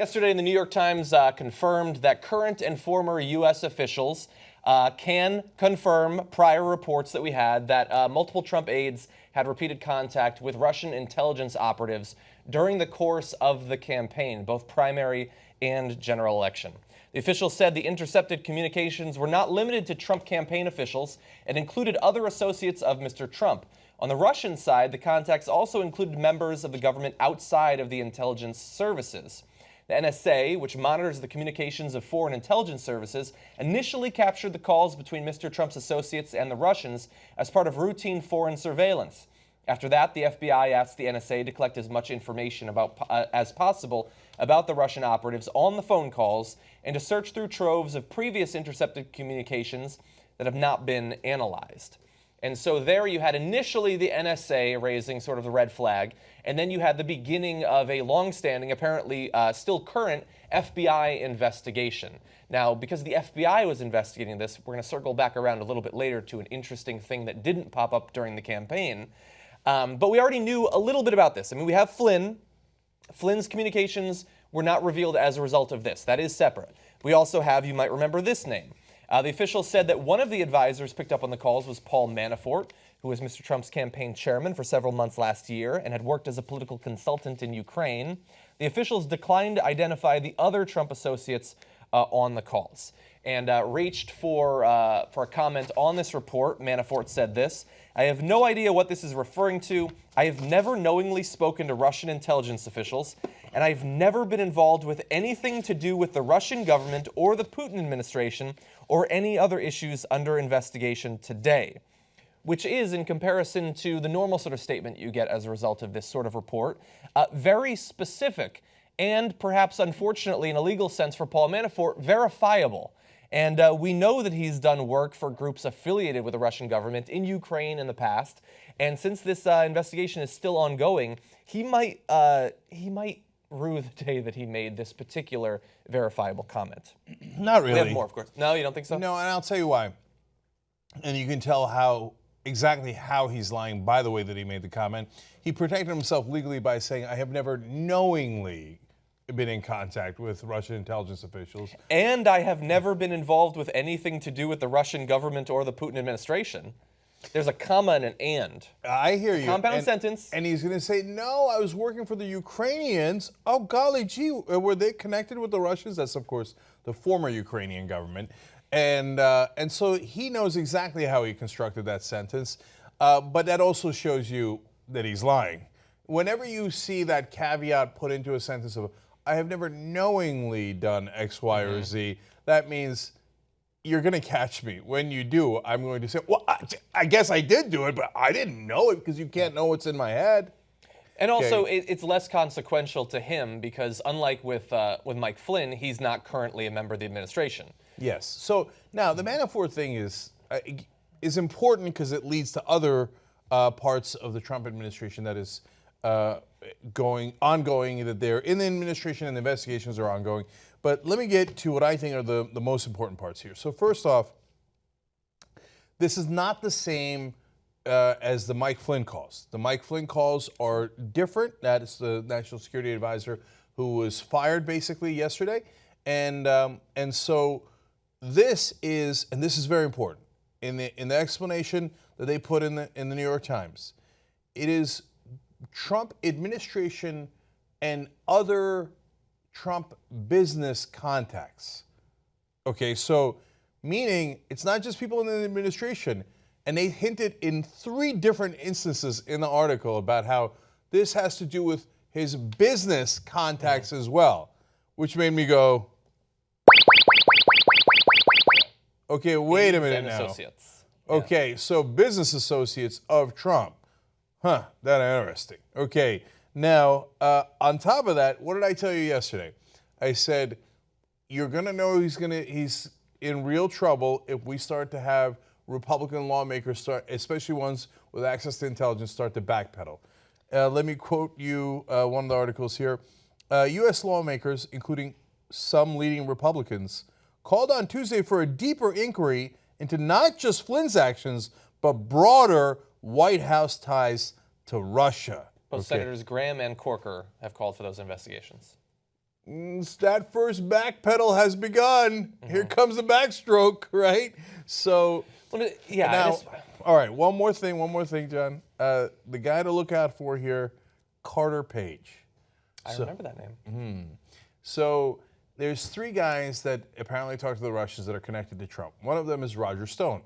Yesterday, the New York Times confirmed that current and former U.S. officials can confirm prior reports that we had that multiple Trump aides had repeated contact with Russian intelligence operatives during the course of the campaign, both primary and general election. The officials said the intercepted communications were not limited to Trump campaign officials and included other associates of Mr. Trump. On the Russian side, the contacts also included members of the government outside of the intelligence services. The NSA, which monitors the communications of foreign intelligence services, initially captured the calls between Mr. Trump's associates and the Russians as part of routine foreign surveillance. After that, the FBI asked the NSA to collect as much information as possible about the Russian operatives on the phone calls and to search through troves of previous intercepted communications that have not been analyzed. And so there you had initially the NSA raising sort of the red flag, and then you had the beginning of a long-standing, apparently still current, FBI investigation. Now, because the FBI was investigating this, we're going to circle back around a little bit later to an interesting thing that didn't pop up during the campaign. But we already knew a little bit about this. I mean, we have Flynn. Flynn's communications were not revealed as a result of this. That is separate. We also have, you might remember this name. The officials said that one of the advisors picked up on the calls was Paul Manafort, who was Mr. Trump's campaign chairman for several months last year and had worked as a political consultant in Ukraine. The officials declined to identify the other Trump associates on the calls and reached for a comment on this report. Manafort said this: "I have no idea what this is referring to. I have never knowingly spoken to Russian intelligence officials, and I've never been involved with anything to do with the Russian government or the Putin administration or any other issues under investigation today," which is, in comparison to the normal sort of statement you get as a result of this sort of report, very specific and perhaps, unfortunately, in a legal sense for Paul Manafort, verifiable. And we know that he's done work for groups affiliated with the Russian government in Ukraine in the past. And since this investigation is still ongoing, he might rue the day that he made this particular verifiable comment. Not really. We have more, of course. No, you don't think so? No, and I'll tell you why. And you can tell exactly how he's lying by the way that he made the comment. He protected himself legally by saying, "I have never knowingly been in contact with Russian intelligence officials. And I have never been involved with anything to do with the Russian government or the Putin administration." There's a comma and an and. I hear you. Compound sentence. And he's going to say, "No, I was working for the Ukrainians." Oh, golly gee, were they connected with the Russians? That's, of course, the former Ukrainian government. And so he knows exactly how he constructed that sentence. But that also shows you that he's lying. Whenever you see that caveat put into a sentence of, "I have never knowingly done X, Y, or Z," that means you're going to catch me. When you do, I'm going to say, "Well, I guess I did do it, but I didn't know it," because you can't know what's in my head. And also, it's less consequential to him because, unlike with Mike Flynn, he's not currently a member of the administration. Yes. So now the Manafort thing is important because it leads to other parts of the Trump administration that is ongoing, that they're in the administration and the investigations are ongoing. But let me get to what I think are the most important parts here. So first off, this is not the same as the Mike Flynn calls. The Mike Flynn calls are different. That is the National Security Advisor who was fired basically yesterday. And so this is very important. In the explanation that they put in the New York Times, it is Trump administration and other Trump business contacts. Okay, so meaning it's not just people in the administration. And they hinted in 3 different instances in the article about how this has to do with his business contacts as well, which made me go, okay, wait a minute now. Associates. Okay, so business associates of Trump. Huh, that's interesting. Okay, now, on top of that, what did I tell you yesterday? I said, you're going to know he's in real trouble if we start to have Republican lawmakers especially ones with access to intelligence, start to backpedal. Let me quote you one of the articles here. U.S. lawmakers, including some leading Republicans, called on Tuesday for a deeper inquiry into not just Flynn's actions, but broader White House ties to Russia. Both Senators Graham and Corker have called for those investigations. that first backpedal has begun. Here comes the backstroke, right? So, yeah. now, all right, one more thing, John. The guy to look out for here, Carter Page. I remember that name. So there's three guys that apparently talk to the Russians that are connected to Trump. One of them is Roger Stone.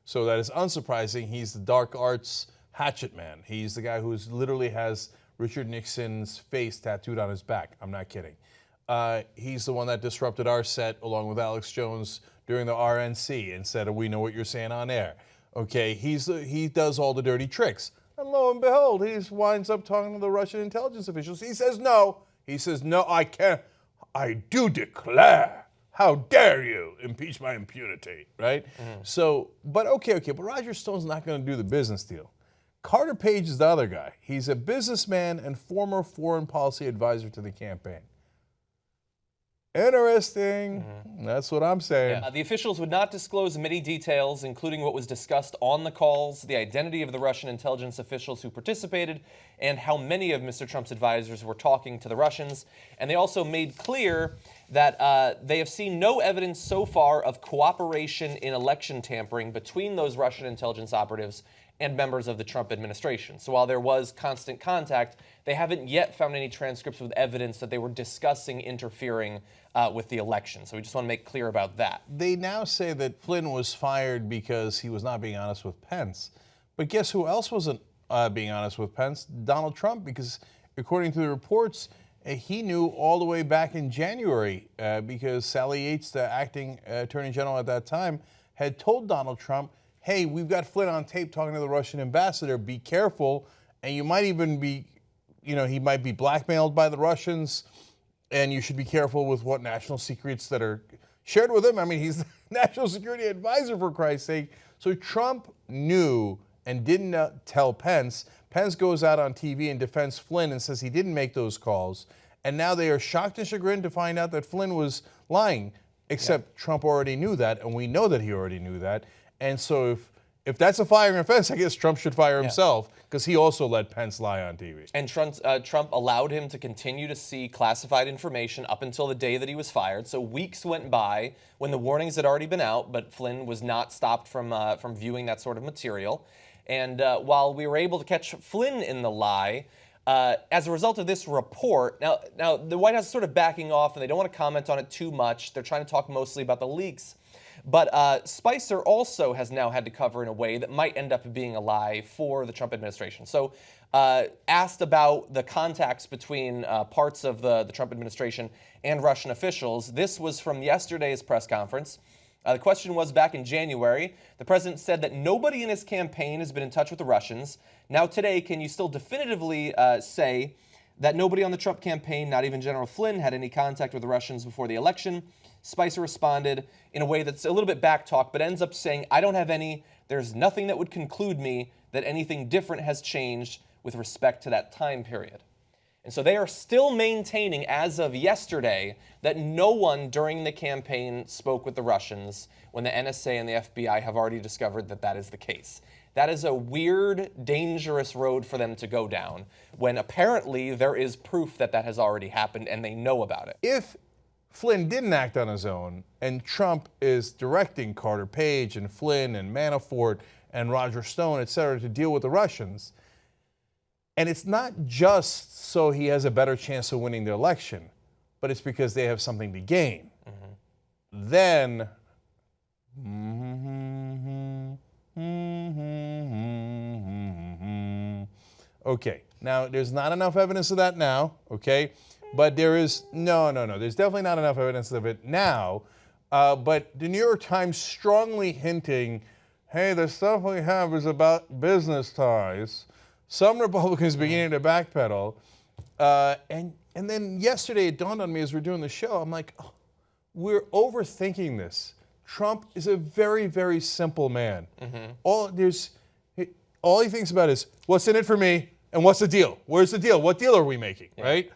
So that is unsurprising. He's the dark arts hatchet man. He's the guy who literally has Richard Nixon's face tattooed on his back. I'm not kidding. He's the one that disrupted our set along with Alex Jones during the RNC and said, we know what you're saying on air. Okay, he does all the dirty tricks. And lo and behold, he winds up talking to the Russian intelligence officials. He says, no, I can't. I do declare. How dare you impeach my impunity, right? So, but Roger Stone's not going to do the business deal. Carter Page is the other guy. He's a businessman and former foreign policy advisor to the campaign. Interesting. That's what I'm saying. The officials would not disclose many details, including what was discussed on the calls, the identity of the Russian intelligence officials who participated, and how many of Mr. Trump's advisors were talking to the Russians. And they also made clear that they have seen no evidence so far of cooperation in election tampering between those Russian intelligence operatives and members of the Trump administration. So while there was constant contact, they haven't yet found any transcripts with evidence that they were discussing interfering with the election. So we just want to make clear about that. They now say that Flynn was fired because he was not being honest with Pence. But guess who else wasn't being honest with Pence? Donald Trump, because according to the reports, he knew all the way back in January because Sally Yates, the acting attorney general at that time, had told Donald Trump, hey, we've got Flynn on tape talking to the Russian ambassador. Be careful. And you might even be, he might be blackmailed by the Russians. And you should be careful with what national secrets that are shared with him. I mean, he's the national security advisor, for Christ's sake. So Trump knew and didn't tell Pence. Pence goes out on TV and defends Flynn and says he didn't make those calls. And now they are shocked and chagrined to find out that Flynn was lying. Except Trump already knew that, and we know that he already knew that. And so if that's a firing offense, I guess Trump should fire himself because he also let Pence lie on TV. And Trump allowed him to continue to see classified information up until the day that he was fired. So weeks went by when the warnings had already been out, but Flynn was not stopped from viewing that sort of material. And while we were able to catch Flynn in the lie, as a result of this report, now the White House is sort of backing off and they don't want to comment on it too much. They're trying to talk mostly about the leaks. But Spicer also has now had to cover in a way that might end up being a lie for the Trump administration. So asked about the contacts between parts of the Trump administration and Russian officials, this was from yesterday's press conference. The question was, back in January, the president said that nobody in his campaign has been in touch with the Russians. Now today, can you still definitively say that nobody on the Trump campaign, not even General Flynn, had any contact with the Russians before the election? Spicer responded in a way that's a little bit back talk, but ends up saying, I don't have any. There's nothing that would conclude me that anything different has changed with respect to that time period. And so they are still maintaining, as of yesterday, that no one during the campaign spoke with the Russians when the NSA and the FBI have already discovered that that is the case. That is a weird, dangerous road for them to go down when apparently there is proof that that has already happened and they know about it. If Flynn didn't act on his own, and Trump is directing Carter Page and Flynn and Manafort and Roger Stone, et cetera, to deal with the Russians, and it's not just so he has a better chance of winning the election, but it's because they have something to gain. Then, okay, now there's not enough evidence of that now, okay? But there is, no. There's definitely not enough evidence of it now. But the New York Times strongly hinting, hey, the stuff we have is about business ties. Some Republicans beginning to backpedal. And then yesterday it dawned on me as we're doing the show, I'm like, oh, we're overthinking this. Trump is a very, very simple man. All he thinks about is, what's in it for me and what's the deal? Where's the deal? What deal are we making, right?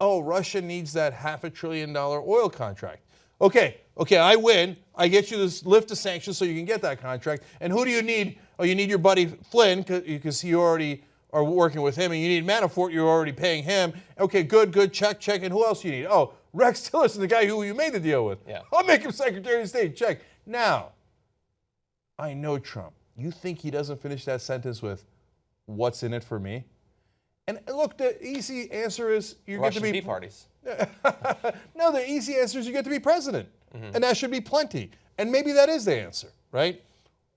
Oh, Russia needs that $500 billion oil contract. Okay, I win. I get you to lift the sanctions so you can get that contract. And who do you need? Oh, you need your buddy Flynn because you already are working with him. And you need Manafort, you're already paying him. Okay, good, check. And who else do you need? Oh, Rex Tillerson, the guy who you made the deal with. Yeah. I'll make him Secretary of State. Check. Now, I know Trump. You think he doesn't finish that sentence with, what's in it for me? And look, the easy answer is you get Russian to be tea parties. No, the easy answer is you get to be president. And that should be plenty. And maybe that is the answer, right?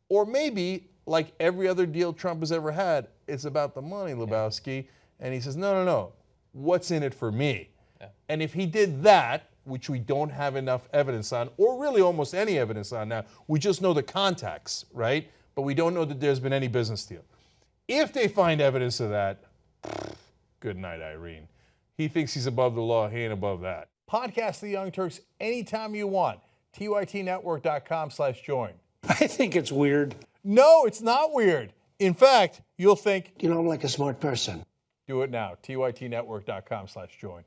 Or maybe, like every other deal Trump has ever had, it's about the money, Lebowski. And he says, no. What's in it for me? Yeah. And if he did that, which we don't have enough evidence on, or really almost any evidence on now, we just know the contacts, right? But we don't know that there's been any business deal. If they find evidence of that, good night, Irene. He thinks he's above the law. He ain't above that. Podcast The Young Turks anytime you want. TYTnetwork.com/join. I think it's weird. No, it's not weird. In fact, you'll think, I'm like a smart person. do it now. TYTnetwork.com/join.